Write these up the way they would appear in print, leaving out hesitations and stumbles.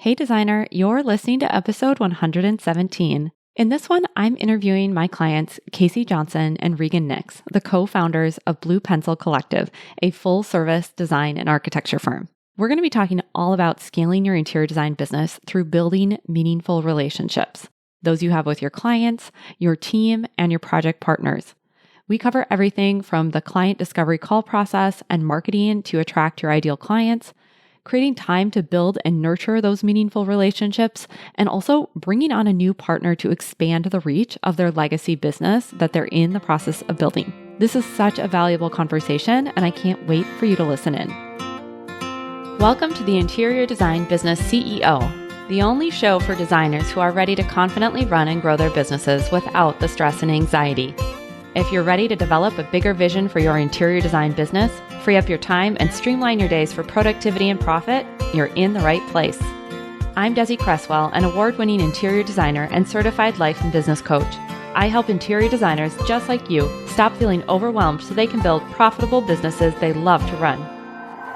Hey designer, you're listening to episode 117. In this one, I'm interviewing my clients, Kasey Johnson and Regan Nix, the co-founders of Blue Pencil Collective, a full-service design and architecture firm. We're going to be talking all about scaling your interior design business through building meaningful relationships, those you have with your clients, your team, and your project partners. We cover everything from the client discovery call process and marketing to attract your ideal clients, creating time to build and nurture those meaningful relationships, and also bringing on a new partner to expand the reach of their legacy business that they're in the process of building. This is such a valuable conversation, and I can't wait for you to listen in. Welcome to the Interior Design Business CEO, the only show for designers who are ready to confidently run and grow their businesses without the stress and anxiety. If you're ready to develop a bigger vision for your interior design business, free up your time, and streamline your days for productivity and profit, you're in the right place. I'm Desi Cresswell, an award-winning interior designer and certified life and business coach. I help interior designers just like you stop feeling overwhelmed so they can build profitable businesses they love to run.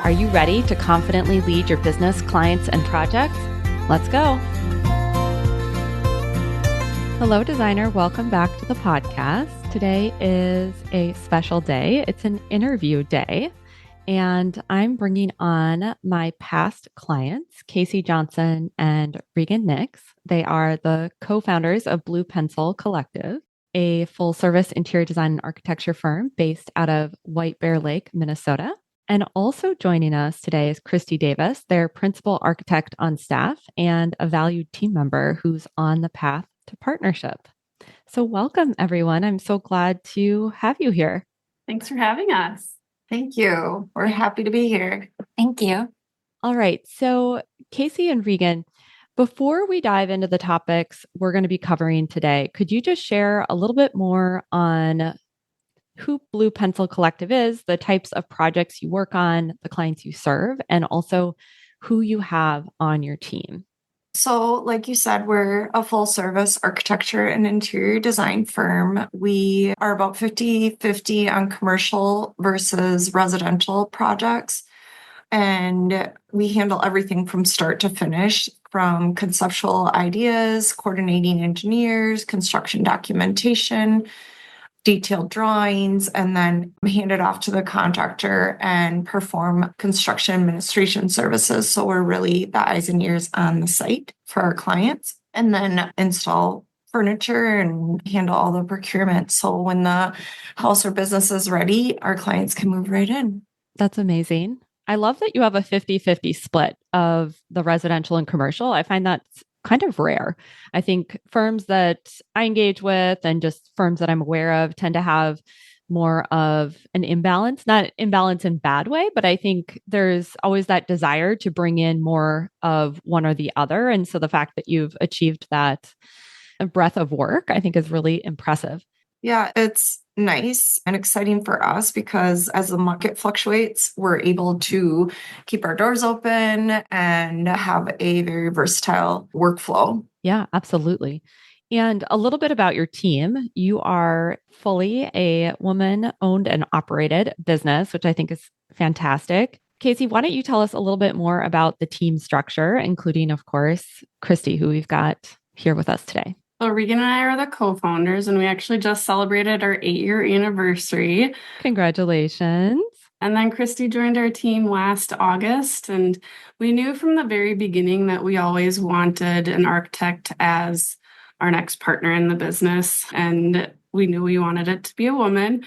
Are you ready to confidently lead your business, clients, and projects? Let's go. Hello, designer. Welcome back to the podcast. Today is a special day. It's an interview day, and I'm bringing on my past clients, Kasey Johnson and Regan Nix. They are the co-founders of Blue Pencil Collective, a full-service interior design and architecture firm based out of White Bear Lake, Minnesota. And also joining us today is Christy Davis, their principal architect on staff and a valued team member who's on the path to partnership. So welcome, everyone. I'm so glad to have you here. Thanks for having us. Thank you. We're happy to be here. Thank you. All right. So Kasey and Regan, before we dive into the topics we're going to be covering today, could you just share a little bit more on who Blue Pencil Collective is, the types of projects you work on, the clients you serve, and also who you have on your team? So, like you said, we're a full service architecture and interior design firm. We are about 50-50 on commercial versus residential projects. And we handle everything from start to finish, from conceptual ideas, coordinating engineers, construction documentation, detailed drawings, and then hand it off to the contractor and perform construction administration services. So we're really the eyes and ears on the site for our clients, and then install furniture and handle all the procurement. So when the house or business is ready, our clients can move right in. That's amazing. I love that you have a 50-50 split of the residential and commercial. I find that's kind of rare. I think firms that I engage with and just firms that I'm aware of tend to have more of an imbalance, not imbalance in bad way, but I think there's always that desire to bring in more of one or the other. And so the fact that you've achieved that breadth of work, I think is really impressive. Yeah, it's nice and exciting for us because as the market fluctuates, we're able to keep our doors open and have a very versatile workflow. Yeah, absolutely. And a little bit about your team. You are fully a woman-owned and operated business, which I think is fantastic. Kasey, why don't you tell us a little bit more about the team structure, including, of course, Christy, who we've got here with us today. So Regan and I are the co-founders, and we actually just celebrated our 8-year anniversary. Congratulations. And then Christy joined our team last August, and we knew from the very beginning that we always wanted an architect as our next partner in the business, and we knew we wanted it to be a woman.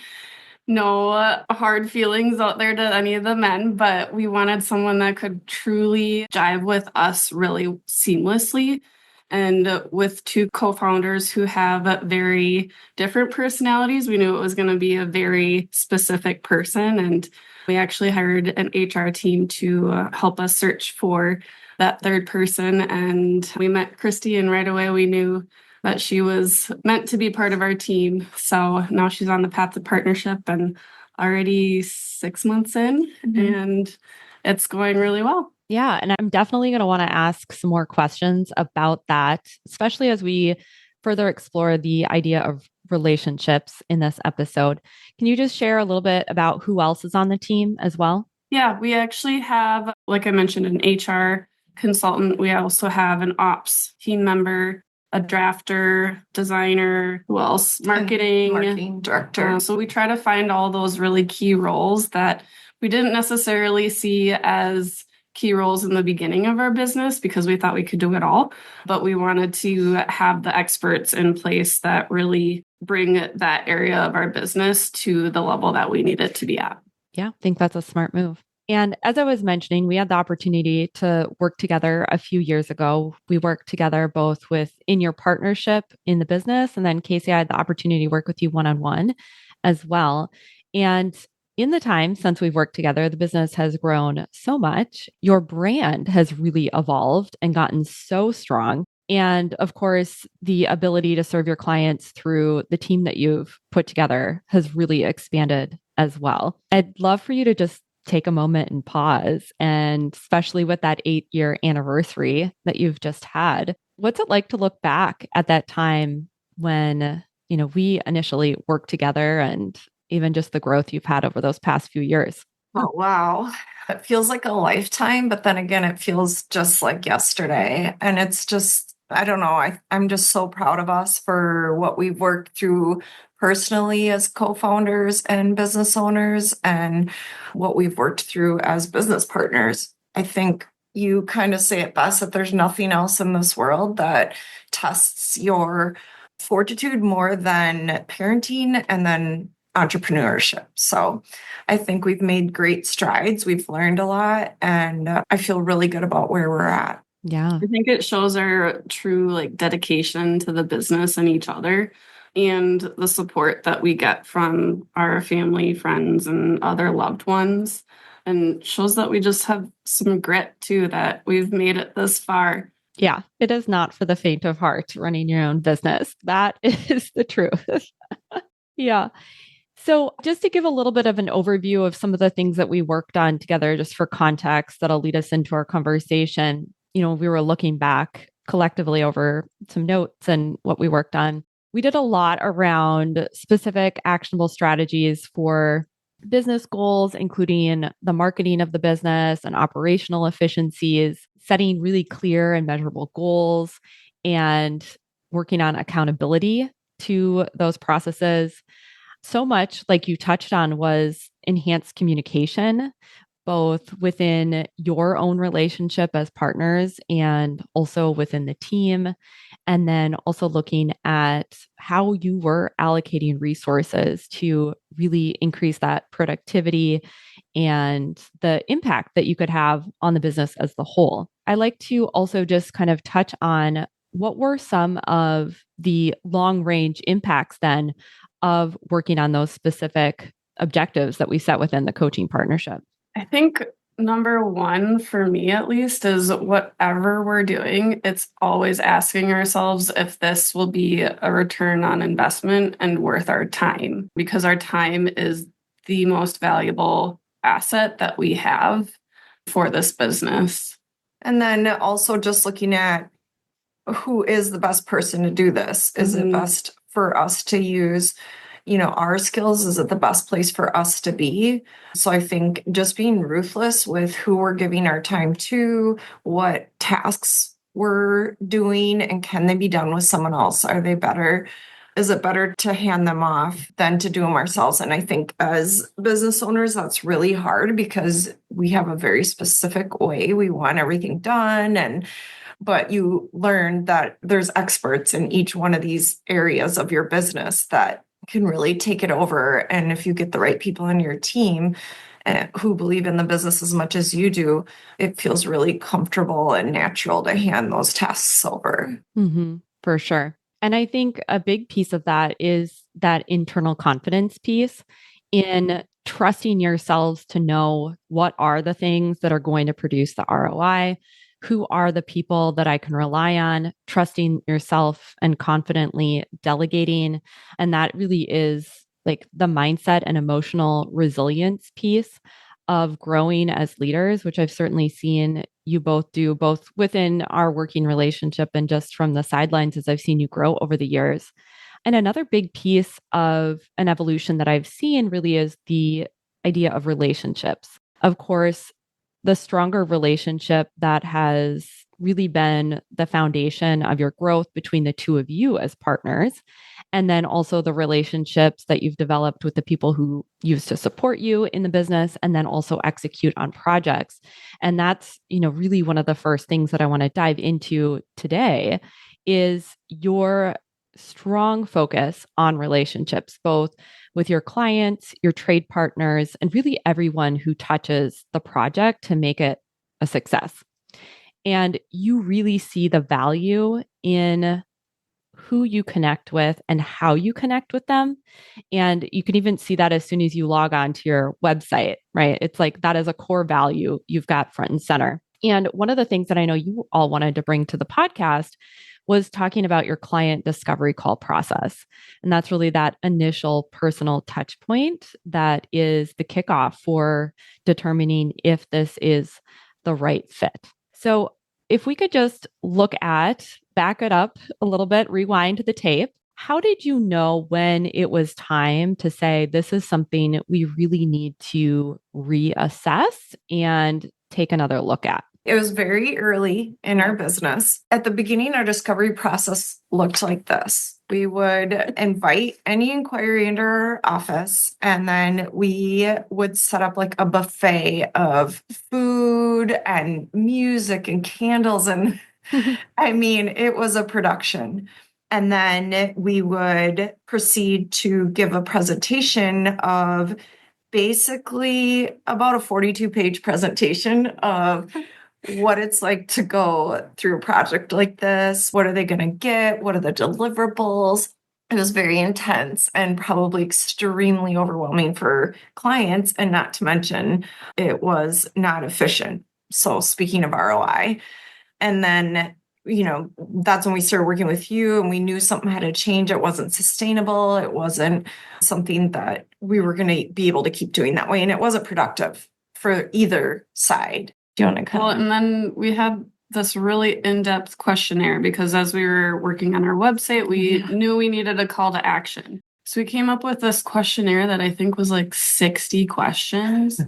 No hard feelings out there to any of the men, but we wanted someone that could truly jive with us really seamlessly. And with two co-founders who have very different personalities, we knew it was going to be a very specific person. And we actually hired an HR team to help us search for that third person. And we met Christy, and right away we knew that she was meant to be part of our team. So now she's on the path to partnership and already 6 months in, and it's going really well. Yeah. And I'm definitely going to want to ask some more questions about that, especially as we further explore the idea of relationships in this episode. Can you just share a little bit about who else is on the team as well? Yeah, we actually have, like I mentioned, an HR consultant. We also have an ops team member, a drafter, designer, who else? Marketing director. So we try to find all those really key roles that we didn't necessarily see as key roles in the beginning of our business because we thought we could do it all, but we wanted to have the experts in place that really bring that area of our business to the level that we need it to be at. Yeah, I think that's a smart move. And as I was mentioning, we had the opportunity to work together a few years ago. We worked together both in your partnership in the business, and then Kasey, I had the opportunity to work with you one-on-one as well. And in the time since we've worked together, the business has grown so much. Your brand has really evolved and gotten so strong. And of course, the ability to serve your clients through the team that you've put together has really expanded as well. I'd love for you to just take a moment and pause. And especially with that 8-year anniversary that you've just had, what's it like to look back at that time when, we initially worked together and even just the growth you've had over those past few years? Oh, wow. It feels like a lifetime, but then again, it feels just like yesterday. And it's just, I don't know. I'm just so proud of us for what we've worked through personally as co-founders and business owners and what we've worked through as business partners. I think you kind of say it best that there's nothing else in this world that tests your fortitude more than parenting and then entrepreneurship. So I think we've made great strides. We've learned a lot, and I feel really good about where we're at. Yeah. I think it shows our true dedication to the business and each other and the support that we get from our family, friends, and other loved ones. And shows that we just have some grit too, that we've made it this far. Yeah, it is not for the faint of heart running your own business. That is the truth. Yeah. So just to give a little bit of an overview of some of the things that we worked on together, just for context, that'll lead us into our conversation. We were looking back collectively over some notes and what we worked on. We did a lot around specific actionable strategies for business goals, including the marketing of the business and operational efficiencies, setting really clear and measurable goals, and working on accountability to those processes. So much, like you touched on, was enhanced communication, both within your own relationship as partners and also within the team. And then also looking at how you were allocating resources to really increase that productivity and the impact that you could have on the business as the whole. I like to also just kind of touch on what were some of the long range impacts then of working on those specific objectives that we set within the coaching partnership. I think number one, for me at least, is whatever we're doing, it's always asking ourselves if this will be a return on investment and worth our time, because our time is the most valuable asset that we have for this business. And then also just looking at who is the best person to do this. Is it best for us to use our skills? Is it the best place for us to be? So I think just being ruthless with who we're giving our time to, what tasks we're doing, and can they be done with someone else? Are they better? Is it better to hand them off than to do them ourselves? And I think as business owners, that's really hard because we have a very specific way we want everything done. But you learn that there's experts in each one of these areas of your business that can really take it over. And if you get the right people on your team who believe in the business as much as you do, it feels really comfortable and natural to hand those tasks over. For sure. And I think a big piece of that is that internal confidence piece in trusting yourselves to know what are the things that are going to produce the ROI, who are the people that I can rely on, trusting yourself and confidently delegating. And that really is like the mindset and emotional resilience piece of growing as leaders, which I've certainly seen you both do, both within our working relationship and just from the sidelines as I've seen you grow over the years. And another big piece of an evolution that I've seen really is the idea of relationships. Of course, the stronger relationship that has really been the foundation of your growth between the two of you as partners. And then also the relationships that you've developed with the people who used to support you in the business and then also execute on projects. And that's, really one of the first things that I want to dive into today is your strong focus on relationships, both with your clients, your trade partners, and really everyone who touches the project to make it a success. And you really see the value in who you connect with and how you connect with them. And you can even see that as soon as you log on to your website, right? It's like that is a core value you've got front and center. And one of the things that I know you all wanted to bring to the podcast was talking about your client discovery call process. And that's really that initial personal touch point that is the kickoff for determining if this is the right fit. So if we could just back it up a little bit, rewind the tape. How did you know when it was time to say, this is something we really need to reassess and take another look at? It was very early in our business. At the beginning, our discovery process looked like this. We would invite any inquiry into our office, and then we would set up like a buffet of food and music and candles. And I mean, it was a production. And then we would proceed to give a presentation of basically about a 42-page presentation of what it's like to go through a project like this. What are they going to get? What are the deliverables? It was very intense and probably extremely overwhelming for clients. And not to mention, it was not efficient. So speaking of ROI, and then, that's when we started working with you and we knew something had to change. It wasn't sustainable. It wasn't something that we were going to be able to keep doing that way. And it wasn't productive for either side. Do you want to come? Well, and then we had this really in-depth questionnaire because as we were working on our website, we knew we needed a call to action. So we came up with this questionnaire that I think was like 60 questions,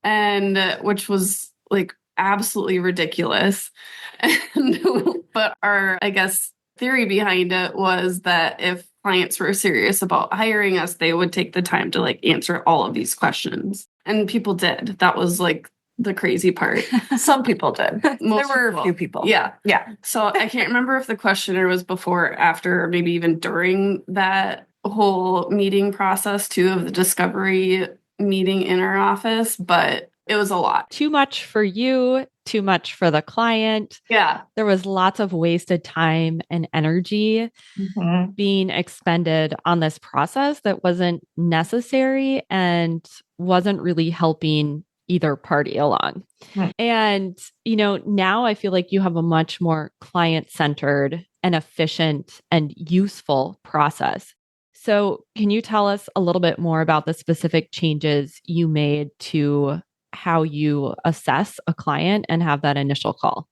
and which was like absolutely ridiculous. But our, I guess, theory behind it was that if clients were serious about hiring us, they would take the time to like answer all of these questions. And people did. That was like the crazy part. Some people did. There were a few people. Yeah. Yeah. So I can't remember if the questionnaire was before or after, or maybe even during that whole meeting process too, of the discovery meeting in our office, but it was a lot. Too much for you, too much for the client. Yeah. There was lots of wasted time and energy being expended on this process that wasn't necessary and wasn't really helping either party along. And, now I feel like you have a much more client-centered and efficient and useful process. So can you tell us a little bit more about the specific changes you made to how you assess a client and have that initial call?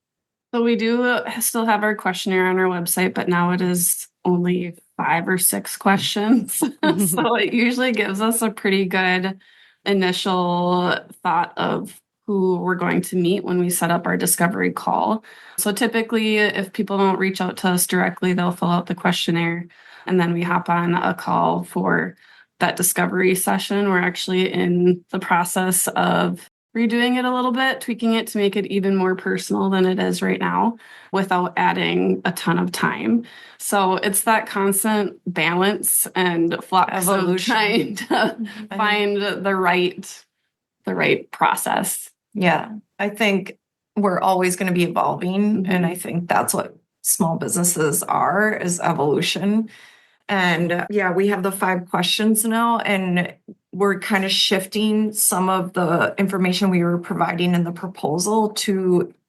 So we do still have our questionnaire on our website, but now it is only 5 or 6 questions. So it usually gives us a pretty good initial thought of who we're going to meet when we set up our discovery call. So typically, if people don't reach out to us directly, they'll fill out the questionnaire and then we hop on a call for that discovery session. We're actually in the process of redoing it a little bit, tweaking it to make it even more personal than it is right now without adding a ton of time. So it's that constant balance and flux of trying to find the right process. Yeah, I think we're always going to be evolving. And I think that's what small businesses are, is evolution. And we have the 5 questions now, and we're kind of shifting some of the information we were providing in the proposal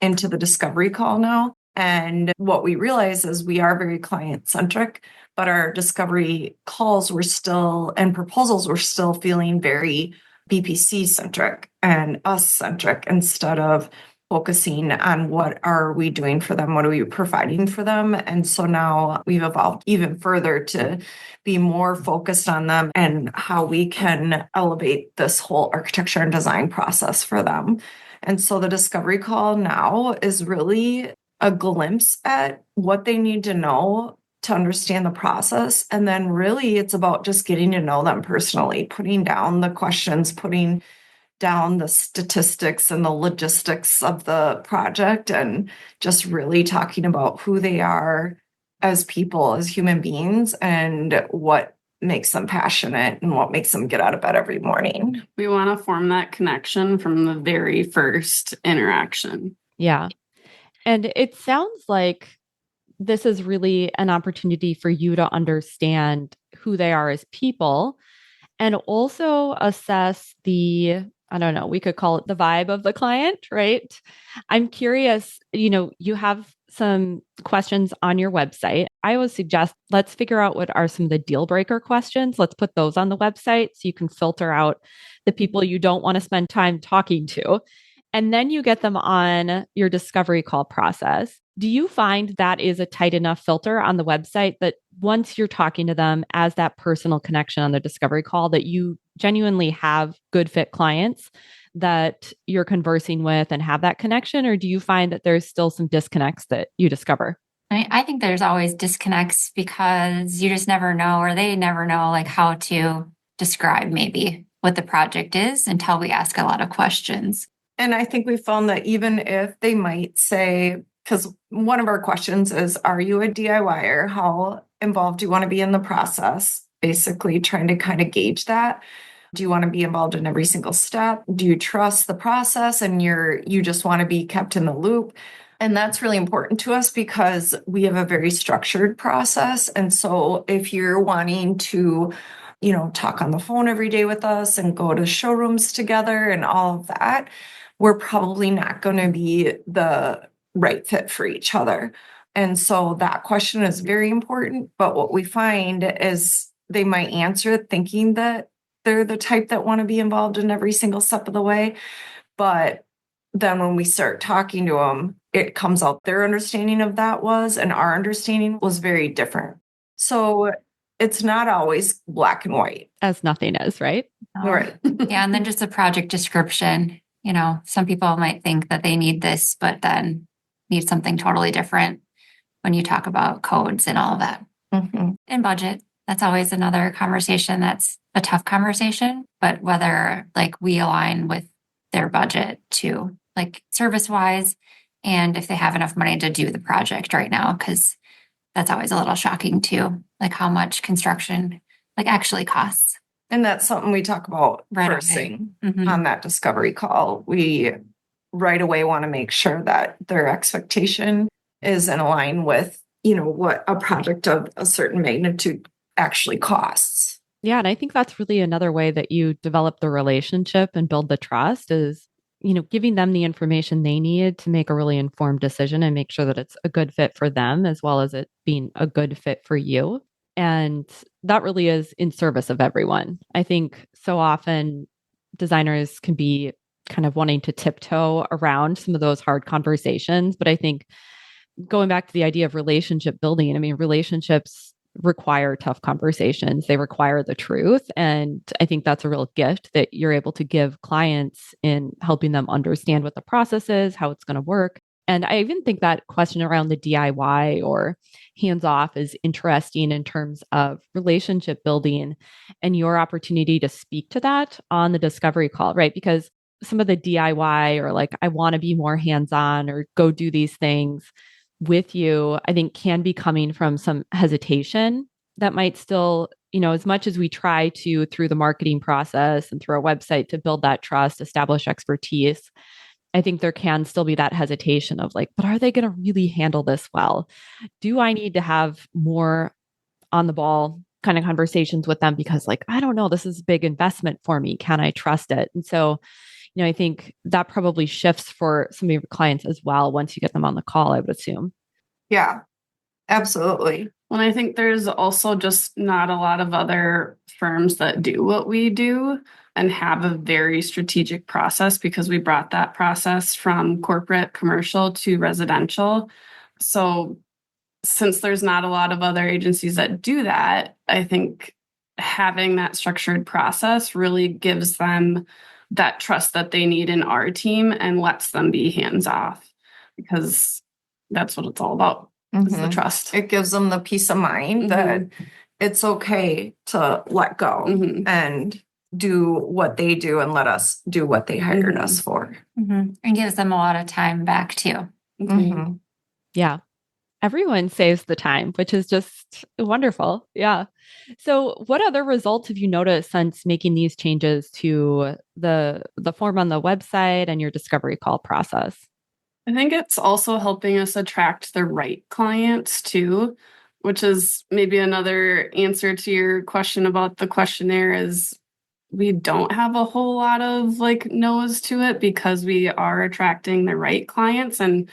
into the discovery call now. And what we realize is we are very client-centric, but our discovery calls and proposals were still feeling very BPC-centric and us-centric instead of focusing on what are we doing for them, what are we providing for them. And so now we've evolved even further to be more focused on them and how we can elevate this whole architecture and design process for them. And so the discovery call now is really a glimpse at what they need to know to understand the process. And then really it's about just getting to know them personally, putting down the questions, putting down the statistics and the logistics of the project, and just really talking about who they are as people, as human beings, and what makes them passionate and what makes them get out of bed every morning. We want to form that connection from the very first interaction. Yeah. And it sounds like this is really an opportunity for you to understand who they are as people and also assess I don't know, we could call it the vibe of the client, right? I'm curious, you have some questions on your website. I always suggest let's figure out what are some of the deal breaker questions. Let's put those on the website so you can filter out the people you don't want to spend time talking to. And then you get them on your discovery call process. Do you find that is a tight enough filter on the website that once you're talking to them as that personal connection on the discovery call, that you genuinely have good fit clients that you're conversing with and have that connection? Or do you find that there's still some disconnects that you discover? I think there's always disconnects because you just never know, or they never know, like how to describe maybe what the project is until we ask a lot of questions. And I think we found that even if they might say, because one of our questions is, are you a DIYer? How involved do you want to be in the process? Basically trying to kind of gauge that. Do you want to be involved in every single step? Do you trust the process and you just want to be kept in the loop? And that's really important to us because we have a very structured process. And so if you're wanting to, talk on the phone every day with us and go to showrooms together and all of that, we're probably not going to be the right fit for each other. And so that question is very important. But what we find is they might answer thinking that they're the type that want to be involved in every single step of the way. But then when we start talking to them, it comes out their understanding of that was, and our understanding was very different. So it's not always black and white. As nothing is, right? Right. Yeah. And then just a project description. Some people might think that they need this, but then need something totally different when you talk about codes and all of that. Mm-hmm. And budget. That's always another conversation that's a tough conversation, but whether like we align with their budget too, like service wise, and if they have enough money to do the project right now, because that's always a little shocking too, like how much construction like actually costs. And that's something we talk about Right first away. thing Mhm. on that discovery call. We right away want to make sure that their expectation is in line with, what a project of a certain magnitude actually costs. Yeah. And I think that's really another way that you develop the relationship and build the trust is, giving them the information they need to make a really informed decision and make sure that it's a good fit for them as well as it being a good fit for you. And that really is in service of everyone. I think so often designers can be kind of wanting to tiptoe around some of those hard conversations. But I think going back to the idea of relationship building, I mean, relationships require tough conversations. They require the truth. And I think that's a real gift that you're able to give clients in helping them understand what the process is, how it's going to work. And I even think that question around the DIY or hands off is interesting in terms of relationship building and your opportunity to speak to that on the discovery call, right? Because some of the DIY or like, I want to be more hands on or go do these things with you, I think can be coming from some hesitation that might still, as much as we try to, through the marketing process and through our website, to build that trust, establish expertise, I think there can still be that hesitation of like, but are they going to really handle this well? Do I need to have more on the ball kind of conversations with them? Because like, I don't know, this is a big investment for me. Can I trust it? And so, I think that probably shifts for some of your clients as well once you get them on the call, I would assume. Yeah, absolutely. Well, I think there's also just not a lot of other firms that do what we do and have a very strategic process because we brought that process from corporate commercial to residential. So since there's not a lot of other agencies that do that, I think having that structured process really gives them that trust that they need in our team and lets them be hands off, because that's what it's all about. Is the trust. It gives them the peace of mind that it's okay to let go and do what they do and let us do what they hired us for. And gives them a lot of time back too. Yeah. Everyone saves the time, which is just wonderful. Yeah. So what other results have you noticed since making these changes to the form on the website and your discovery call process? I think it's also helping us attract the right clients too, which is maybe another answer to your question about the questionnaire. Is we don't have a whole lot of like no's to it because we are attracting the right clients, and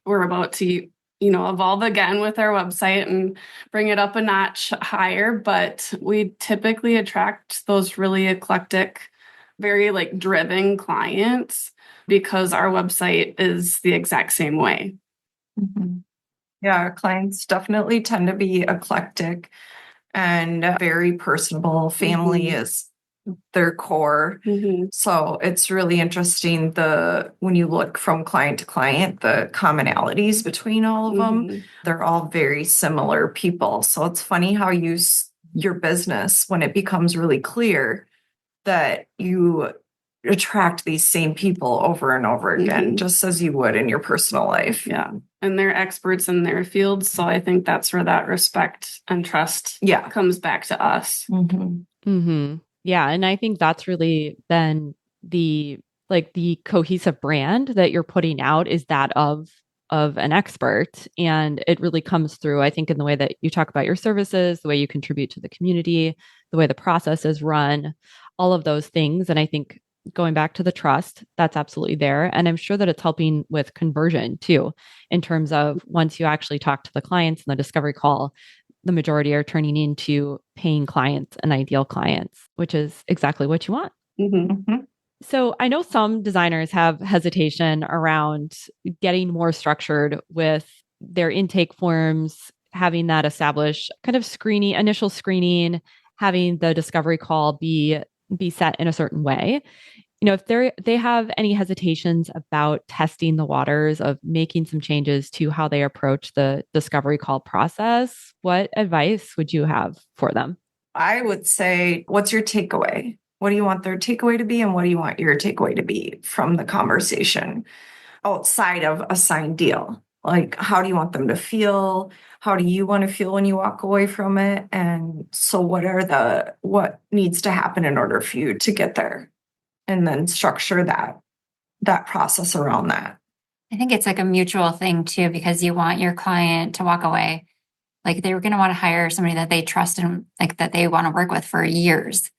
we're about to evolve again with our website and bring it up a notch higher. But we typically attract those really eclectic, very like driven clients because our website is the exact same way. Yeah, our clients definitely tend to be eclectic and very personable. Family is their core. So it's really interesting when you look from client to client, the commonalities between all of them. They're all very similar people. So it's funny how your business, when it becomes really clear that you attract these same people over and over again, just as you would in your personal life. Yeah. And they're experts in their fields. So I think that's where that respect and trust comes back to us. Yeah. And I think that's really been the cohesive brand that you're putting out is that of an expert. And it really comes through, I think, in the way that you talk about your services, the way you contribute to the community, the way the process is run, all of those things. And I think going back to the trust, that's absolutely there. And I'm sure that it's helping with conversion too, in terms of once you actually talk to the clients in the discovery call, the majority are turning into paying clients and ideal clients, which is exactly what you want. So I know some designers have hesitation around getting more structured with their intake forms, having that established kind of initial screening, having the discovery call be set in a certain way. If they have any hesitations about testing the waters of making some changes to how they approach the discovery call process, what advice would you have for them? I would say, what's your takeaway? What do you want their takeaway to be? And what do you want your takeaway to be from the conversation outside of a signed deal? Like, how do you want them to feel? How do you want to feel when you walk away from it? And so what needs to happen in order for you to get there? And then structure that process around that. I think it's like a mutual thing too, because you want your client to walk away. Like they were going to want to hire somebody that they trust and like that they want to work with for years.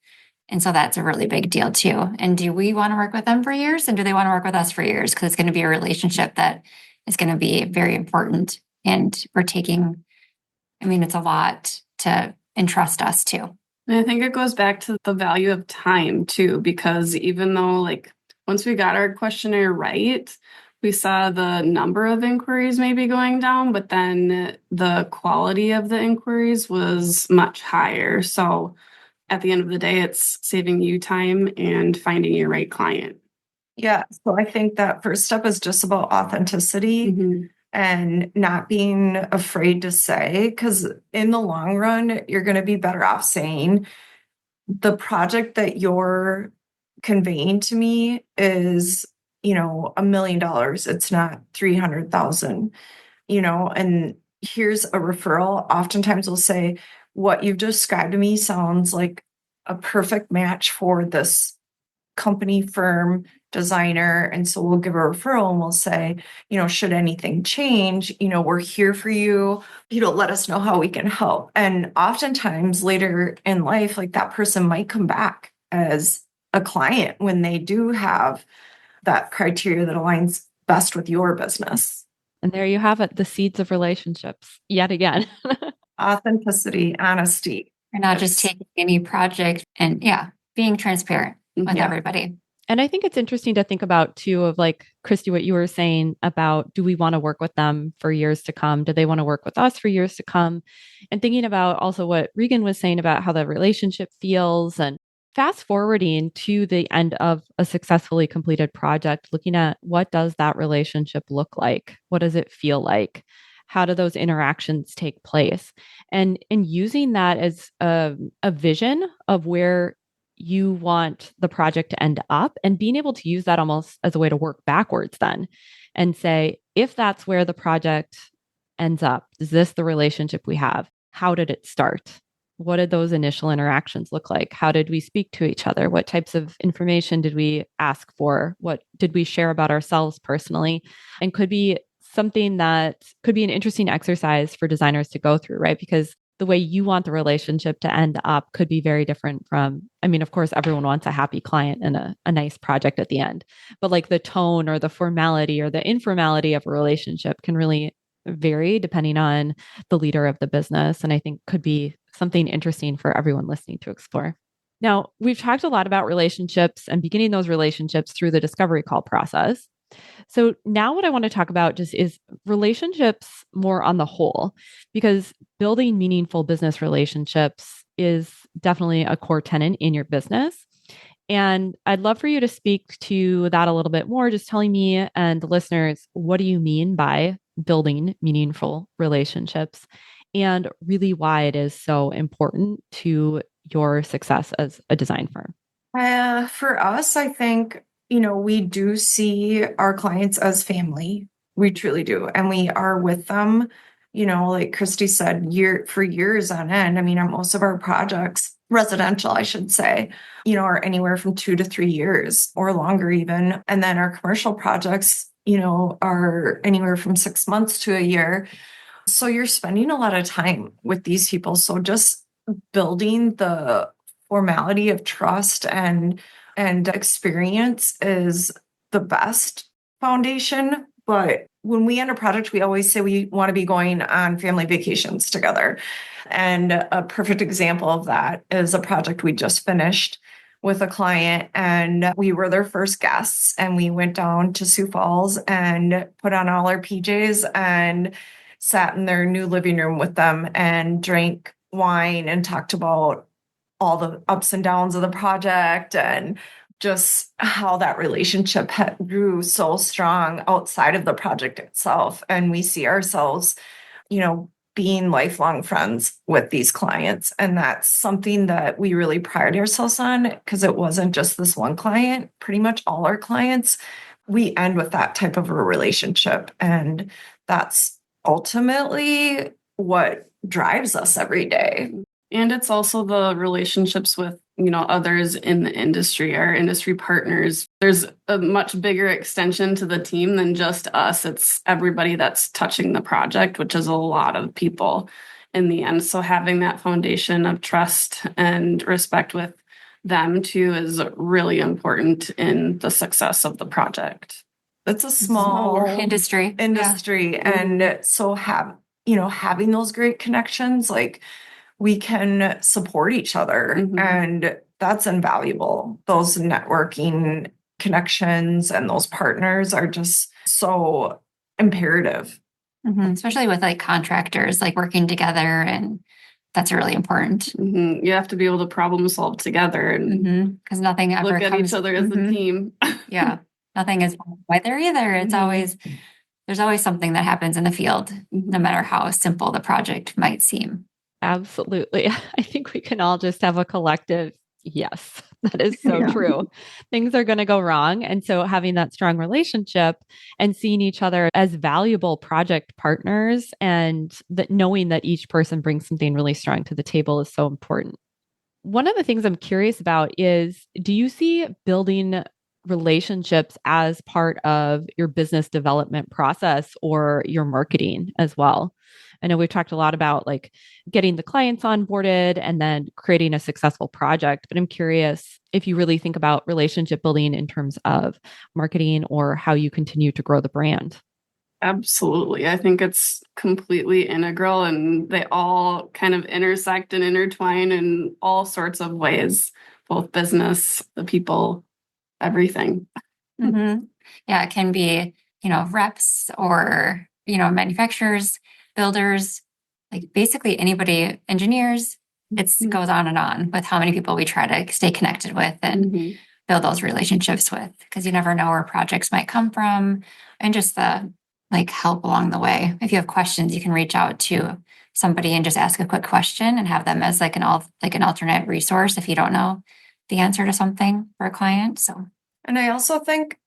And so that's a really big deal too. And do we want to work with them for years? And do they want to work with us for years? Because it's going to be a relationship that is going to be very important. And it's a lot to entrust us to. And I think it goes back to the value of time too, because even though like once we got our questionnaire right, we saw the number of inquiries maybe going down, but then the quality of the inquiries was much higher. So at the end of the day, it's saving you time and finding your right client. Yeah. So I think that first step is just about authenticity and not being afraid to say, because in the long run, you're going to be better off saying the project that you're conveying to me is, $1 million. It's not 300,000, and here's a referral. Oftentimes we'll say, what you've described to me sounds like a perfect match for this company, firm, designer. And so we'll give a referral and we'll say, should anything change, we're here for you. Let us know how we can help. And oftentimes later in life, like that person might come back as a client when they do have that criteria that aligns best with your business. And there you have it, the seeds of relationships yet again. Authenticity, honesty. You're not just taking any project and being transparent with everybody. And I think it's interesting to think about too, of like, Christy, what you were saying about, do we want to work with them for years to come? Do they want to work with us for years to come? And thinking about also what Regan was saying about how the relationship feels. And fast forwarding to the end of a successfully completed project, looking at what does that relationship look like? What does it feel like? How do those interactions take place? And using that as a vision of where you want the project to end up, and being able to use that almost as a way to work backwards then and say, if that's where the project ends up, is this the relationship we have? How did it start? What did those initial interactions look like? How did we speak to each other? What types of information did we ask for? What did we share about ourselves personally? And could be something that could be an interesting exercise for designers to go through, right? Because the way you want the relationship to end up could be very different from, I mean, of course, everyone wants a happy client and a nice project at the end, but like the tone or the formality or the informality of a relationship can really vary depending on the leader of the business. And I think could be something interesting for everyone listening to explore. Now, we've talked a lot about relationships and beginning those relationships through the discovery call process. So now what I want to talk about just is relationships more on the whole, because building meaningful business relationships is definitely a core tenet in your business. And I'd love for you to speak to that a little bit more, just telling me and the listeners, what do you mean by building meaningful relationships and really why it is so important to your success as a design firm? For us, I think, we do see our clients as family. We truly do. And we are with them, like Christy said, for years on end. I mean, on most of our projects, residential, I should say, are anywhere from 2 to 3 years or longer even. And then our commercial projects, are anywhere from 6 months to a year. So you're spending a lot of time with these people. So just building the formality of trust and experience is the best foundation. But when we end a project, we always say we want to be going on family vacations together. And a perfect example of that is a project we just finished with a client, and we were their first guests, and we went down to Sioux Falls and put on all our PJs and sat in their new living room with them and drank wine and talked about all the ups and downs of the project and just how that relationship grew so strong outside of the project itself. And we see ourselves, being lifelong friends with these clients. And that's something that we really pride ourselves on, because it wasn't just this one client. Pretty much all our clients, we end with that type of a relationship. And that's ultimately what drives us every day. And it's also the relationships with, others in the industry, our industry partners. There's a much bigger extension to the team than just us. It's everybody that's touching the project, which is a lot of people in the end. So having that foundation of trust and respect with them too is really important in the success of the project. It's a small industry. Yeah. And so having those great connections, like, we can support each other. Mm-hmm. And that's invaluable. Those networking connections and those partners are just so imperative. Mm-hmm. Especially with like contractors, like working together, and that's really important. Mm-hmm. You have to be able to problem solve together, and because nothing ever look at each other as a team. Yeah, nothing is right there either. It's always, there's always something that happens in the field, no matter how simple the project might seem. Absolutely. I think we can all just have a collective, yes, that is so true. Things are going to go wrong. And so having that strong relationship and seeing each other as valuable project partners, and that knowing that each person brings something really strong to the table is so important. One of the things I'm curious about is, do you see building relationships as part of your business development process or your marketing as well? I know we've talked a lot about like getting the clients onboarded and then creating a successful project, but I'm curious if you really think about relationship building in terms of marketing or how you continue to grow the brand. Absolutely. I think it's completely integral, and they all kind of intersect and intertwine in all sorts of ways, both business, the people, everything. Mm-hmm. Yeah, it can be, reps or, manufacturers, builders, like basically anybody, engineers, it goes on and on with how many people we try to stay connected with and build those relationships with, because you never know where projects might come from, and just the help along the way. If you have questions, you can reach out to somebody and just ask a quick question and have them as an alternate resource if you don't know the answer to something for a client. So, and I also think,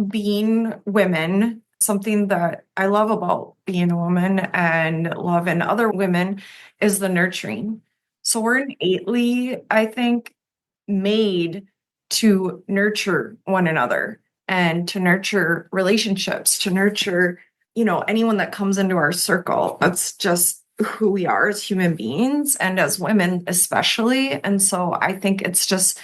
being women, something that I love about being a woman and love in other women is the nurturing. So we're innately, I think, made to nurture one another and to nurture relationships, to nurture, anyone that comes into our circle. That's just who we are as human beings and as women, especially. And so I think it's just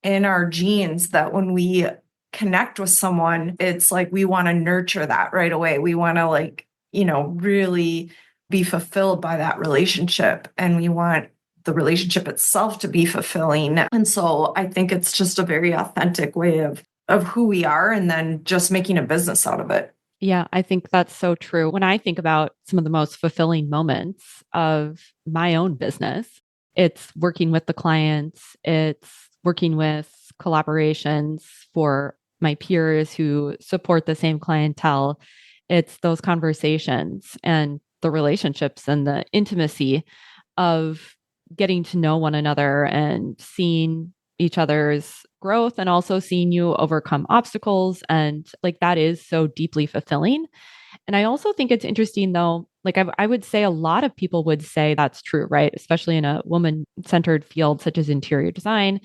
in our genes that when we connect with someone, it's like we want to nurture that right away. We want to really be fulfilled by that relationship, and we want the relationship itself to be fulfilling. And so I think it's just a very authentic way of who we are, and then just making a business out of it. Yeah, I think that's so true. When I think about some of the most fulfilling moments of my own business, it's working with the clients, it's working with collaborations for my peers who support the same clientele. It's those conversations and the relationships and the intimacy of getting to know one another and seeing each other's growth, and also seeing you overcome obstacles. And that is so deeply fulfilling. And I also think it's interesting though, I would say a lot of people would say that's true, right? Especially in a woman-centered field such as interior design.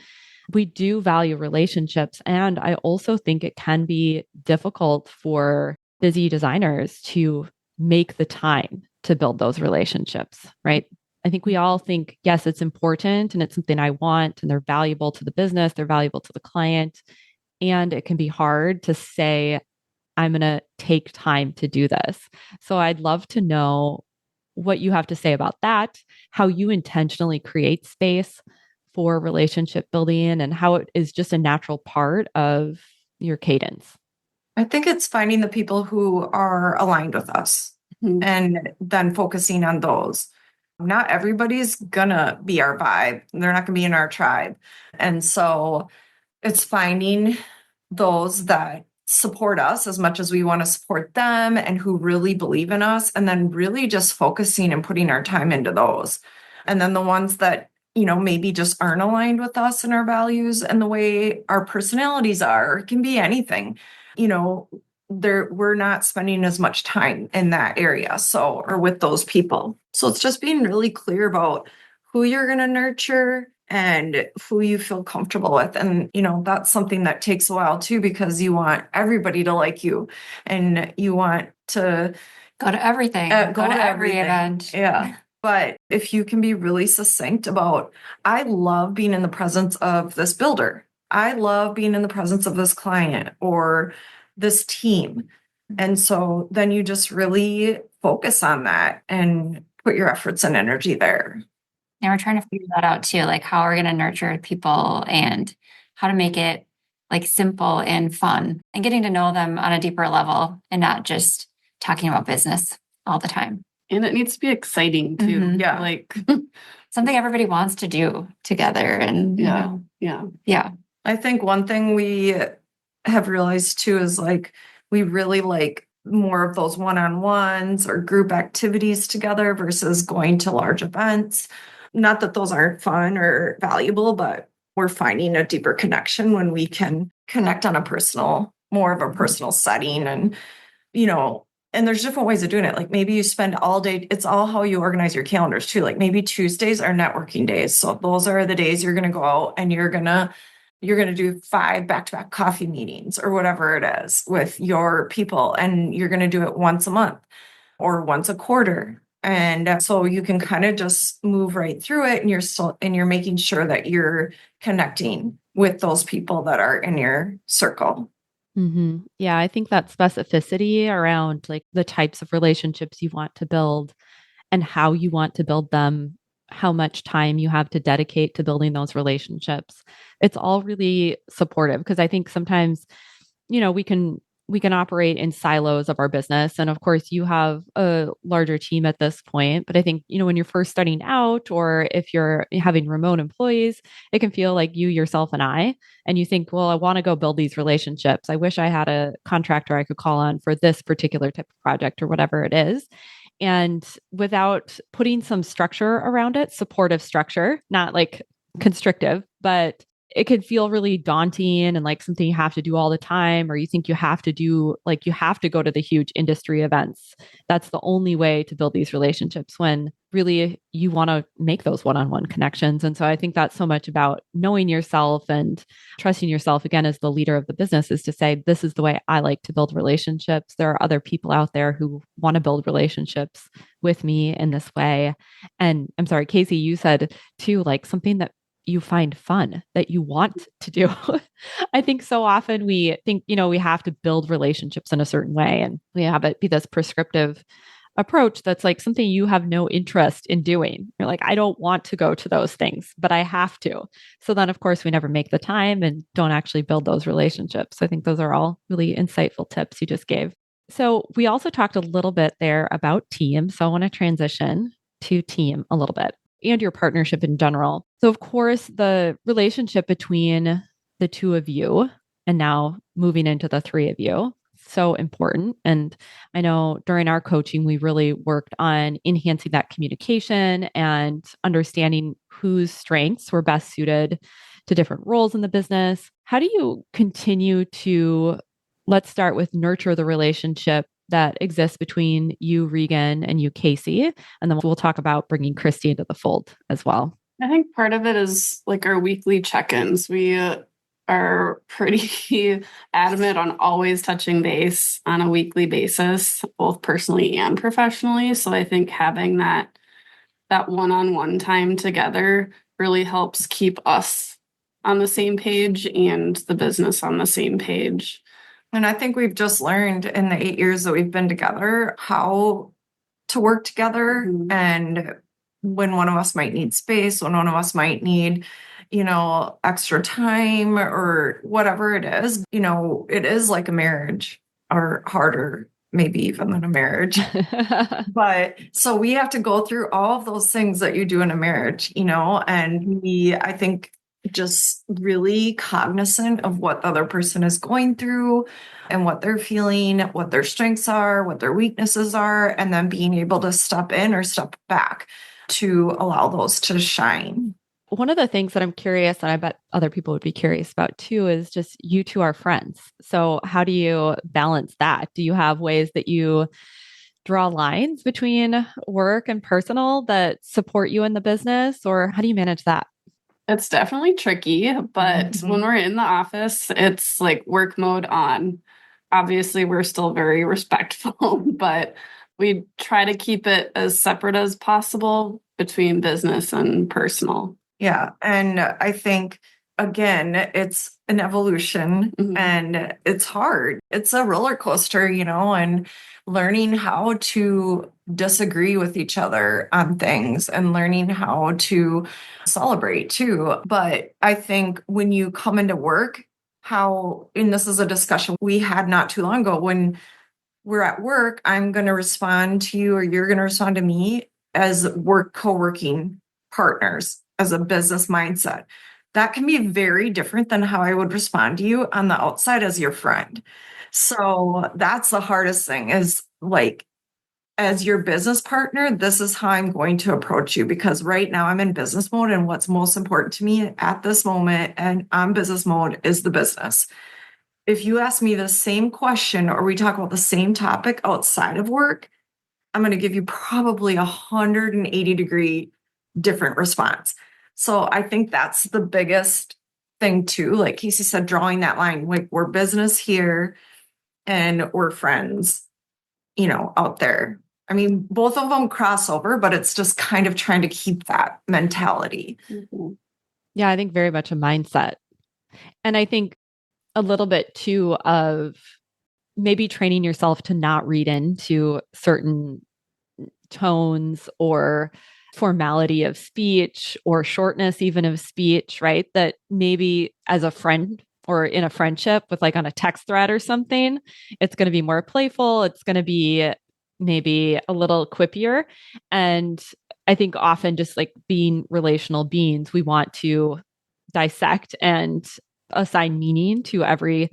We do value relationships. And I also think it can be difficult for busy designers to make the time to build those relationships, right? I think we all think, yes, it's important and it's something I want, and they're valuable to the business, they're valuable to the client. And it can be hard to say, I'm going to take time to do this. So I'd love to know what you have to say about that, how you intentionally create space for relationship building, and how it is just a natural part of your cadence. I think it's finding the people who are aligned with us and then focusing on those. Not everybody's gonna be our vibe. They're not gonna be in our tribe. And so it's finding those that support us as much as we want to support them, and who really believe in us, and then really just focusing and putting our time into those. And then the ones that, maybe just aren't aligned with us and our values and the way our personalities are, it can be anything, we're not spending as much time in that area. So, or with those people. So it's just being really clear about who you're going to nurture and who you feel comfortable with. And, that's something that takes a while too, because you want everybody to like you, and you want to go to everything, go to every event. Yeah. But if you can be really succinct about, I love being in the presence of this builder. I love being in the presence of this client or this team. And so then you just really focus on that and put your efforts and energy there. And we're trying to figure that out too, how we're going to nurture people and how to make it simple and fun, and getting to know them on a deeper level and not just talking about business all the time. And it needs to be exciting too. Mm-hmm. Yeah. Something everybody wants to do together. And yeah. I think one thing we have realized too is we really like more of those one-on-ones or group activities together versus going to large events. Not that those aren't fun or valuable, but we're finding a deeper connection when we can connect on more of a personal setting. And, and there's different ways of doing it. Maybe you spend all day, it's all how you organize your calendars too. Maybe Tuesdays are networking days. So those are the days you're going to go out and you're going to do 5 back-to-back coffee meetings or whatever it is with your people. And you're going to do it once a month or once a quarter. And so you can kind of just move right through it, and you're making sure that you're connecting with those people that are in your circle. Mm-hmm. Yeah, I think that specificity around the types of relationships you want to build and how you want to build them, how much time you have to dedicate to building those relationships, it's all really supportive. Because I think sometimes, we can we can operate in silos of our business. And of course, you have a larger team at this point. But I think, when you're first starting out, or if you're having remote employees, it can feel like you, yourself, and you think, well, I want to go build these relationships. I wish I had a contractor I could call on for this particular type of project or whatever it is. And without putting some structure around it, supportive structure, not like constrictive, but it could feel really daunting and like something you have to do all the time, or you think you have to do, like you have to go to the huge industry events. That's the only way to build these relationships, when really you want to make those one-on-one connections. And so I think that's so much about knowing yourself and trusting yourself, again, as the leader of the business, is to say, this is the way I like to build relationships. There are other people out there who want to build relationships with me in this way. And I'm sorry, Kasey, you said too, like something that you find fun, that you want to do. I think so often we think, we have to build relationships in a certain way, and we have it be this prescriptive approach that's like something you have no interest in doing. You're like, I don't want to go to those things, but I have to. So then, of course, we never make the time and don't actually build those relationships. I think those are all really insightful tips you just gave. So we also talked a little bit there about team. So I want to transition to team a little bit, and your partnership in general. So, of course, the relationship between the two of you, and now moving into the three of you, so important. And I know during our coaching, we really worked on enhancing that communication and understanding whose strengths were best suited to different roles in the business. How do you continue to, let's start with, nurture the relationship that exists between you, Regan, and you, Kasey. And then we'll talk about bringing Christy into the fold as well. I think part of it is like our weekly check-ins. We are pretty adamant on always touching base on a weekly basis, both personally and professionally. So I think having that one-on-one time together really helps keep us on the same page and the business on the same page. And I think we've just learned in the 8 years that we've been together how to work together. Mm-hmm. And when one of us might need space, when one of us might need, extra time or whatever it is, it is like a marriage, or harder, maybe even than a marriage. But so we have to go through all of those things that you do in a marriage, and I think, just really cognizant of what the other person is going through and what they're feeling, what their strengths are, what their weaknesses are, and then being able to step in or step back to allow those to shine. One of the things that I'm curious, and I bet other people would be curious about too, is just, you two are friends. So how do you balance that? Do you have ways that you draw lines between work and personal that support you in the business, or how do you manage that? It's definitely tricky, but when we're in the office, it's like work mode on. Obviously, we're still very respectful, but we try to keep it as separate as possible between business and personal. Yeah. And I think, again, it's an evolution, and it's hard. It's a roller coaster, and learning how to disagree with each other on things and learning how to celebrate too. But I think when you come into work, and this is a discussion we had not too long ago, when we're at work, I'm going to respond to you, or you're going to respond to me as co-working partners, as a business mindset. That can be very different than how I would respond to you on the outside as your friend. So that's the hardest thing, is like, as your business partner, this is how I'm going to approach you, because right now I'm in business mode, and what's most important to me at this moment and on business mode is the business. If you ask me the same question, or we talk about the same topic outside of work, I'm going to give you probably 180-degree different response. So I think that's the biggest thing too. Like Kasey said, drawing that line, like, we're business here and we're friends, out there. I mean, both of them cross over, but it's just kind of trying to keep that mentality. Mm-hmm. Yeah, I think very much a mindset. And I think a little bit too of maybe training yourself to not read into certain tones or formality of speech or shortness even of speech, right? That maybe as a friend or in a friendship with like on a text thread or something, it's going to be more playful. It's going to be maybe a little quippier. And I think often just like being relational beings, we want to dissect and assign meaning to every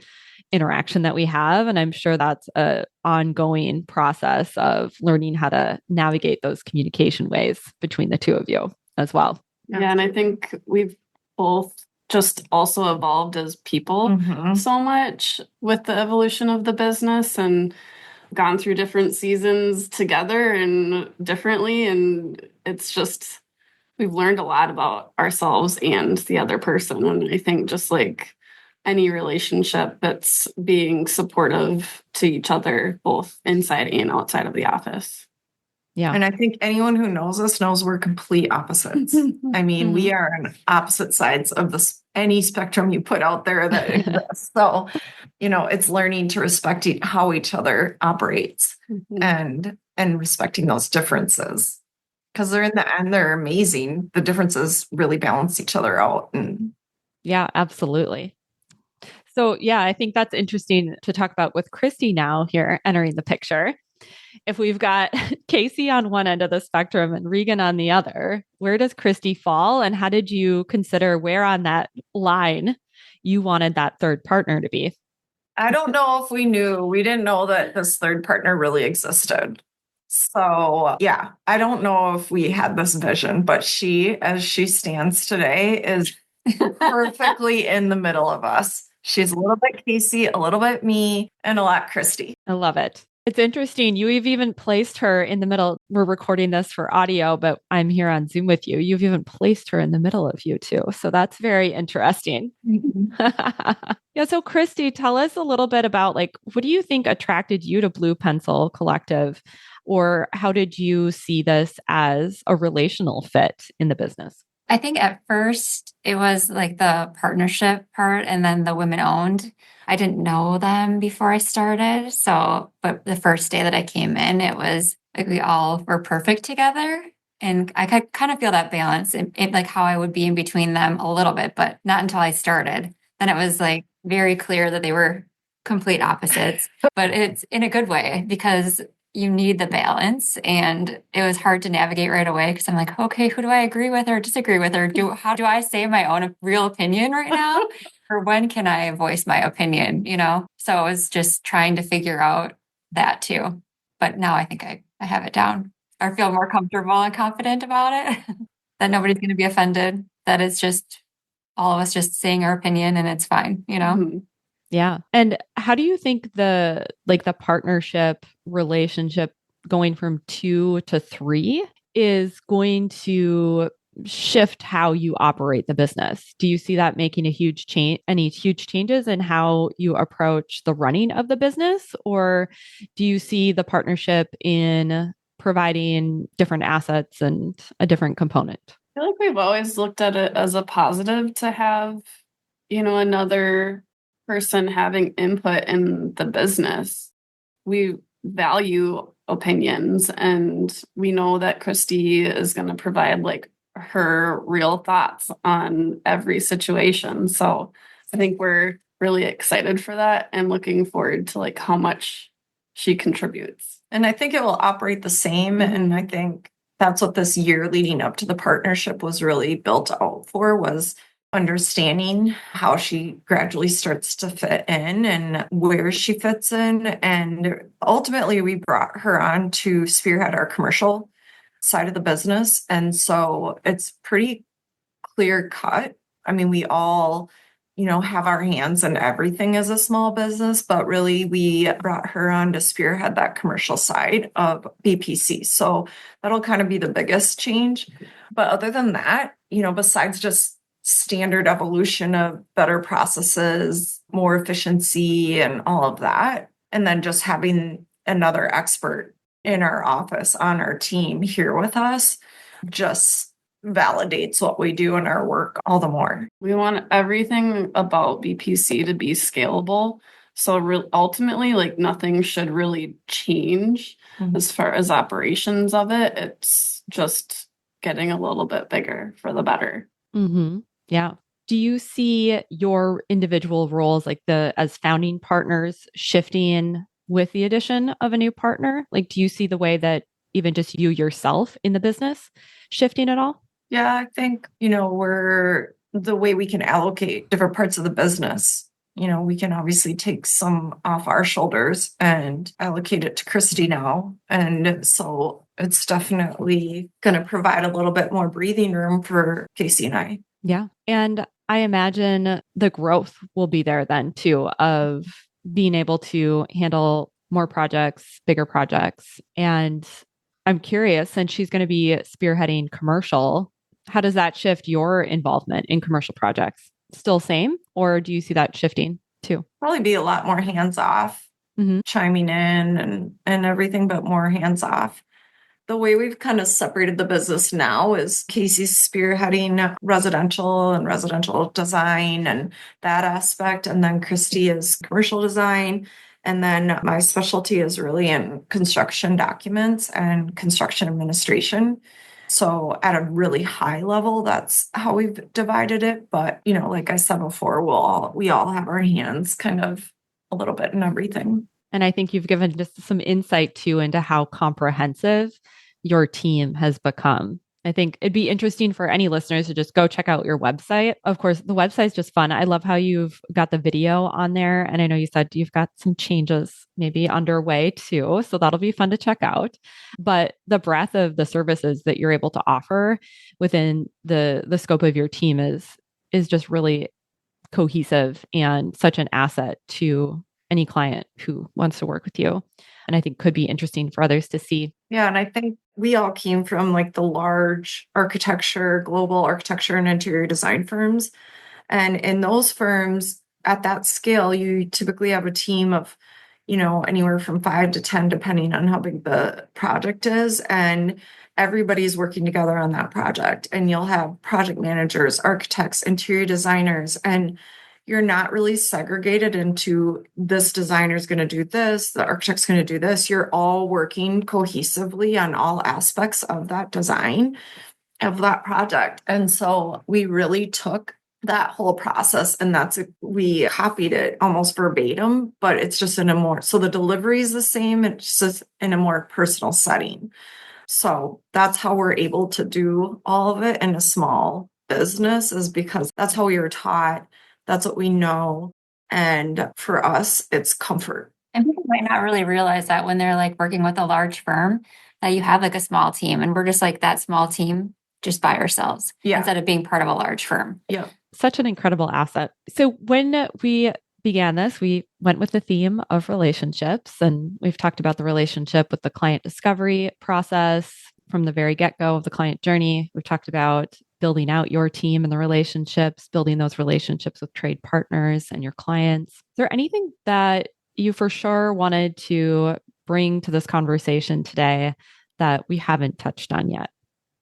interaction that we have. And I'm sure that's an ongoing process of learning how to navigate those communication ways between the two of you as well. Yeah. And I think we've both just also evolved as people so much with the evolution of the business and gone through different seasons together and differently. And it's just, we've learned a lot about ourselves and the other person. And I think just like any relationship, it's being supportive to each other, both inside and outside of the office. Yeah. And I think anyone who knows us knows we're complete opposites. I mean, we are on opposite sides of this, any spectrum you put out there that exists. So, it's learning to respect how each other operates and respecting those differences. Because they're in the end, they're amazing. The differences really balance each other out. And yeah, absolutely. So yeah, I think that's interesting to talk about with Christy now here entering the picture. If we've got Kasey on one end of the spectrum and Regan on the other, where does Christy fall? And how did you consider where on that line you wanted that third partner to be? I don't know if we knew. We didn't know that this third partner really existed. So yeah, I don't know if we had this vision, but she, as she stands today, is perfectly in the middle of us. She's a little bit Kasey, a little bit me, and a lot Christy. I love it. It's interesting. You've even placed her in the middle. We're recording this for audio, but I'm here on Zoom with you. You've even placed her in the middle of you two. So that's very interesting. Yeah. So Christy, tell us a little bit about like, what do you think attracted you to Blue Pencil Collective? Or how did you see this as a relational fit in the business? I think at first it was like the partnership part and then the women owned. I didn't know them before I started. So, but the first day that I came in, it was like we all were perfect together. And I could kind of feel that balance and like how I would be in between them a little bit, but not until I started. Then it was like very clear that they were complete opposites, but it's in a good way because you need the balance. And it was hard to navigate right away because I'm like, okay, who do I agree with or disagree with? Or how do I say my own real opinion right now? Or when can I voice my opinion, So I was just trying to figure out that too. But now I think I have it down. I feel more comfortable and confident about it, that nobody's going to be offended, that it's just all of us just saying our opinion and it's fine, Yeah. And how do you think the partnership relationship going from 2 to 3 is going to shift how you operate the business? Do you see that making a huge change, any huge changes in how you approach the running of the business? Or do you see the partnership in providing different assets and a different component? I feel like we've always looked at it as a positive to have, another person having input in the business. We value opinions and we know that Christy is going to provide like her real thoughts on every situation. So I think we're really excited for that and looking forward to like how much she contributes. And I think it will operate the same. And I think that's what this year leading up to the partnership was really built out for, was understanding how she gradually starts to fit in and where she fits in. And ultimately, we brought her on to spearhead our commercial side of the business. And so it's pretty clear cut. I mean, we all, have our hands in everything as a small business, but really we brought her on to spearhead that commercial side of BPC. So that'll kind of be the biggest change. But other than that, besides just standard evolution of better processes, more efficiency and all of that, and then just having another expert in our office on our team here with us just validates what we do in our work all the more. We want everything about BPC to be scalable. So ultimately, like nothing should really change as far as operations of it. It's just getting a little bit bigger for the better. Yeah. Do you see your individual roles like as founding partners shifting with the addition of a new partner? Like, do you see the way that even just you yourself in the business shifting at all? Yeah, I think, we're the way we can allocate different parts of the business. We can obviously take some off our shoulders and allocate it to Christy now. And so it's definitely going to provide a little bit more breathing room for Kasey and I. Yeah. And I imagine the growth will be there then too, of being able to handle more projects, bigger projects. And I'm curious, since she's going to be spearheading commercial, how does that shift your involvement in commercial projects? Still same, or do you see that shifting too? Probably be a lot more hands off, chiming in and everything, but more hands off. The way we've kind of separated the business now is Kasey's spearheading residential and residential design and that aspect. And then Christy is commercial design. And then my specialty is really in construction documents and construction administration. So at a really high level, that's how we've divided it. But, like I said before, we all have our hands kind of a little bit in everything. And I think you've given just some insight too into how comprehensive your team has become. I think it'd be interesting for any listeners to just go check out your website. Of course, the website's just fun. I love how you've got the video on there. And I know you said you've got some changes maybe underway too. So that'll be fun to check out. But the breadth of the services that you're able to offer within the scope of your team is just really cohesive and such an asset to any client who wants to work with you. And I think could be interesting for others to see. Yeah. And I think we all came from like the large architecture, global architecture and interior design firms. And in those firms at that scale, you typically have a team of, anywhere from 5 to 10, depending on how big the project is. And everybody's working together on that project. And you'll have project managers, architects, interior designers, and you're not really segregated into this designer is going to do this, the architect's going to do this. You're all working cohesively on all aspects of that design of that project. And so we really took that whole process and we copied it almost verbatim, but it's just so the delivery is the same. It's just in a more personal setting. So that's how we're able to do all of it in a small business, is because that's how we were taught. That's what we know. And for us, it's comfort. And people might not really realize that when they're like working with a large firm, that you have like a small team, and we're just like that small team just by ourselves instead of being part of a large firm. Yeah. Such an incredible asset. So when we began this, we went with the theme of relationships, and we've talked about the relationship with the client discovery process from the very get-go of the client journey. We've talked about building out your team and the relationships, building those relationships with trade partners and your clients. Is there anything that you for sure wanted to bring to this conversation today that we haven't touched on yet?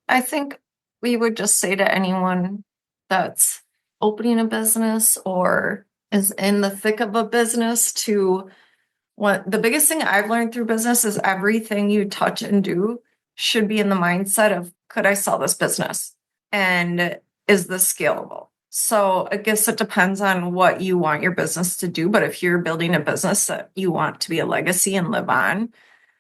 I think we would just say to anyone that's opening a business or is in the thick of a business the biggest thing I've learned through business is everything you touch and do should be in the mindset of, could I sell this business? And is this scalable? So I guess it depends on what you want your business to do. But if you're building a business that you want to be a legacy and live on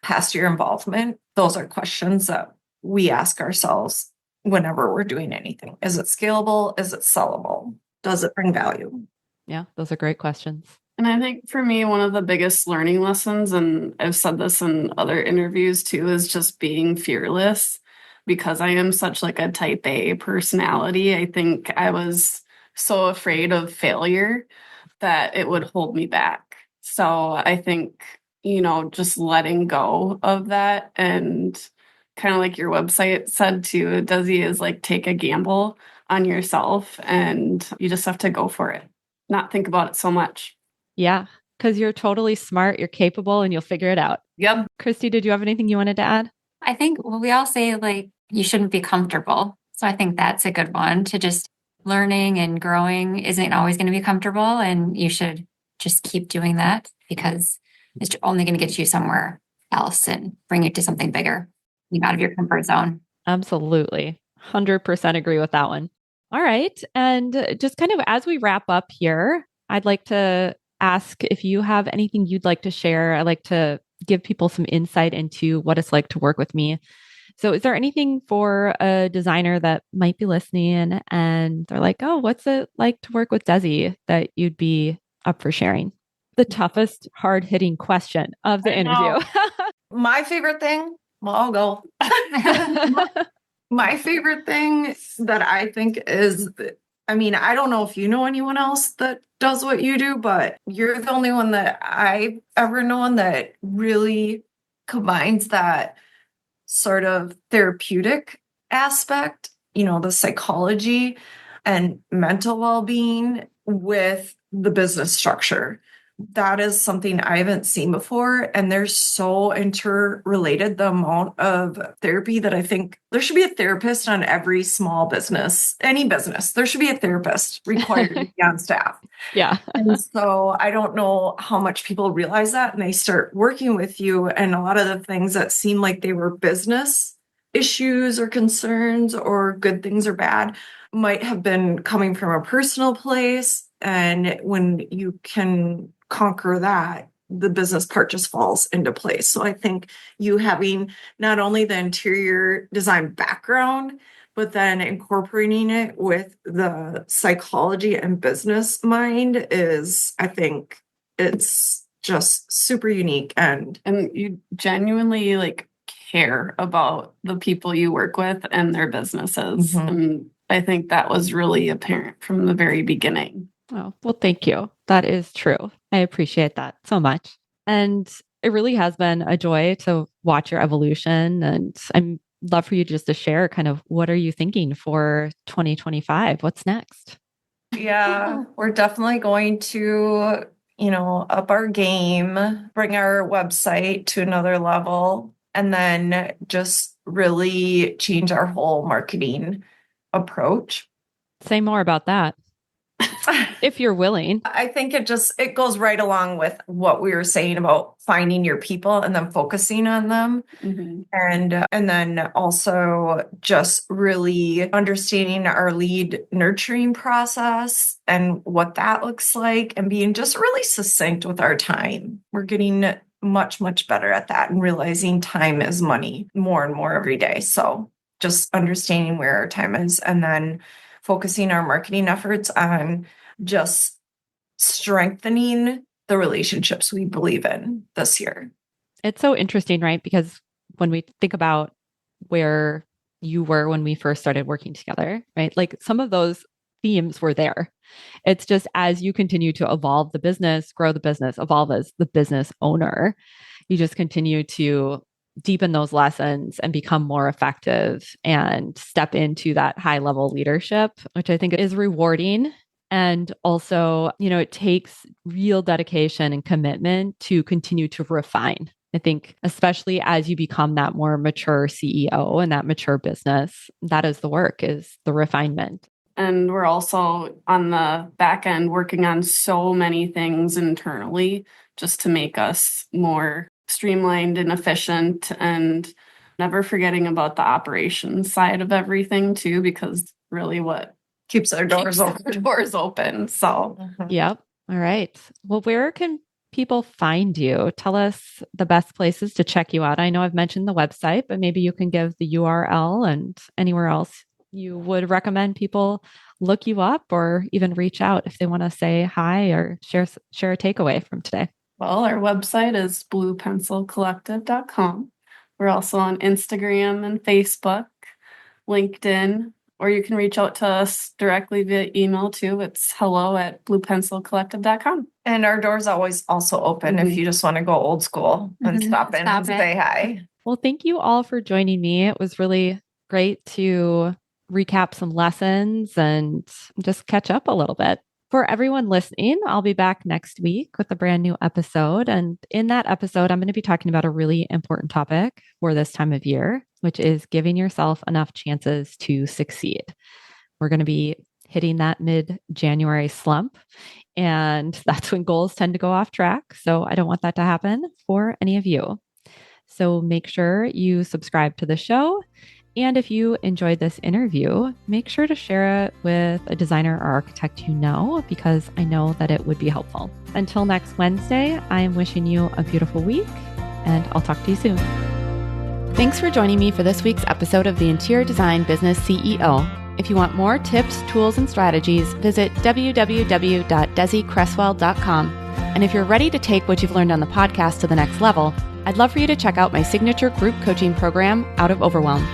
past your involvement, those are questions that we ask ourselves whenever we're doing anything. Is it scalable? Is it sellable? Does it bring value? Yeah, those are great questions. And I think for me, one of the biggest learning lessons, and I've said this in other interviews too, is just being fearless. Because I am such like a type A personality, I think I was so afraid of failure that it would hold me back. So I think, just letting go of that, and kind of like your website said too, Desi, is like take a gamble on yourself, and you just have to go for it. Not think about it so much. Yeah, because you're totally smart, you're capable, and you'll figure it out. Yep. Christy, did you have anything you wanted to add? I think we all say like, you shouldn't be comfortable. So I think that's a good one, to just learning and growing isn't always going to be comfortable. And you should just keep doing that, because it's only going to get you somewhere else and bring you to something bigger, out of your comfort zone. Absolutely. 100% agree with that one. All right. And just kind of as we wrap up here, I'd like to ask if you have anything you'd like to share. I like to give people some insight into what it's like to work with me. So, is there anything for a designer that might be listening and they're like, oh, what's it like to work with Desi that you'd be up for sharing? The toughest, hard hitting question of the interview. My favorite thing, well, I'll go. My favorite thing that I think is, I mean, I don't know if you know anyone else that does what you do, but you're the only one that I've ever known that really combines that sort of therapeutic aspect, the psychology and mental well-being with the business structure. That is something I haven't seen before. And they're so interrelated, the amount of therapy that I think there should be a therapist on every small business, any business. There should be a therapist required to be on staff. Yeah. And so I don't know how much people realize that, and they start working with you. And a lot of the things that seem like they were business issues or concerns or good things or bad might have been coming from a personal place. And when you can conquer that, the business part just falls into place. So I think you having not only the interior design background, but then incorporating it with the psychology and business mind is, I think it's just super unique. And you genuinely care about the people you work with and their businesses. And I think that was really apparent from the very beginning. Oh, well, thank you. That is true. I appreciate that so much. And it really has been a joy to watch your evolution. And I'm love for you just to share kind of what are you thinking for 2025? What's next? Yeah, we're definitely going to, up our game, bring our website to another level, and then just really change our whole marketing approach. Say more about that. If you're willing. I think it goes right along with what we were saying about finding your people and then focusing on them. And then also just really understanding our lead nurturing process and what that looks like, and being just really succinct with our time. We're getting much, much better at that and realizing time is money more and more every day. So just understanding where our time is, and then focusing our marketing efforts on just strengthening the relationships we believe in this year. It's so interesting, right? Because when we think about where you were when we first started working together, right? Like some of those themes were there. It's just as you continue to evolve the business, grow the business, evolve as the business owner, you just continue to deepen those lessons and become more effective and step into that high level leadership, which I think is rewarding. And also, it takes real dedication and commitment to continue to refine. I think, especially as you become that more mature CEO and that mature business, that is the work, is the refinement. And we're also on the back end working on so many things internally just to make us more streamlined and efficient, and never forgetting about the operations side of everything too, because really what keeps our doors open. So, Yep. All right. Well, where can people find you? Tell us the best places to check you out. I know I've mentioned the website, but maybe you can give the URL and anywhere else you would recommend people look you up or even reach out if they want to say hi or share a takeaway from today. Well, our website is bluepencilcollective.com. We're also on Instagram and Facebook, LinkedIn, or you can reach out to us directly via email too. It's hello@bluepencilcollective.com. And our door's always also open if you just want to go old school and stop in and say hi. Well, thank you all for joining me. It was really great to recap some lessons and just catch up a little bit. For everyone listening, I'll be back next week with a brand new episode. And in that episode, I'm going to be talking about a really important topic for this time of year, which is giving yourself enough chances to succeed. We're going to be hitting that mid-January slump, and that's when goals tend to go off track. So I don't want that to happen for any of you. So make sure you subscribe to the show And if you enjoyed this interview, make sure to share it with a designer or architect you know, because I know that it would be helpful. Until next Wednesday, I am wishing you a beautiful week, and I'll talk to you soon. Thanks for joining me for this week's episode of the Interior Design Business CEO. If you want more tips, tools, and strategies, visit www.desiCresswell.com. And if you're ready to take what you've learned on the podcast to the next level, I'd love for you to check out my signature group coaching program, Out of Overwhelm.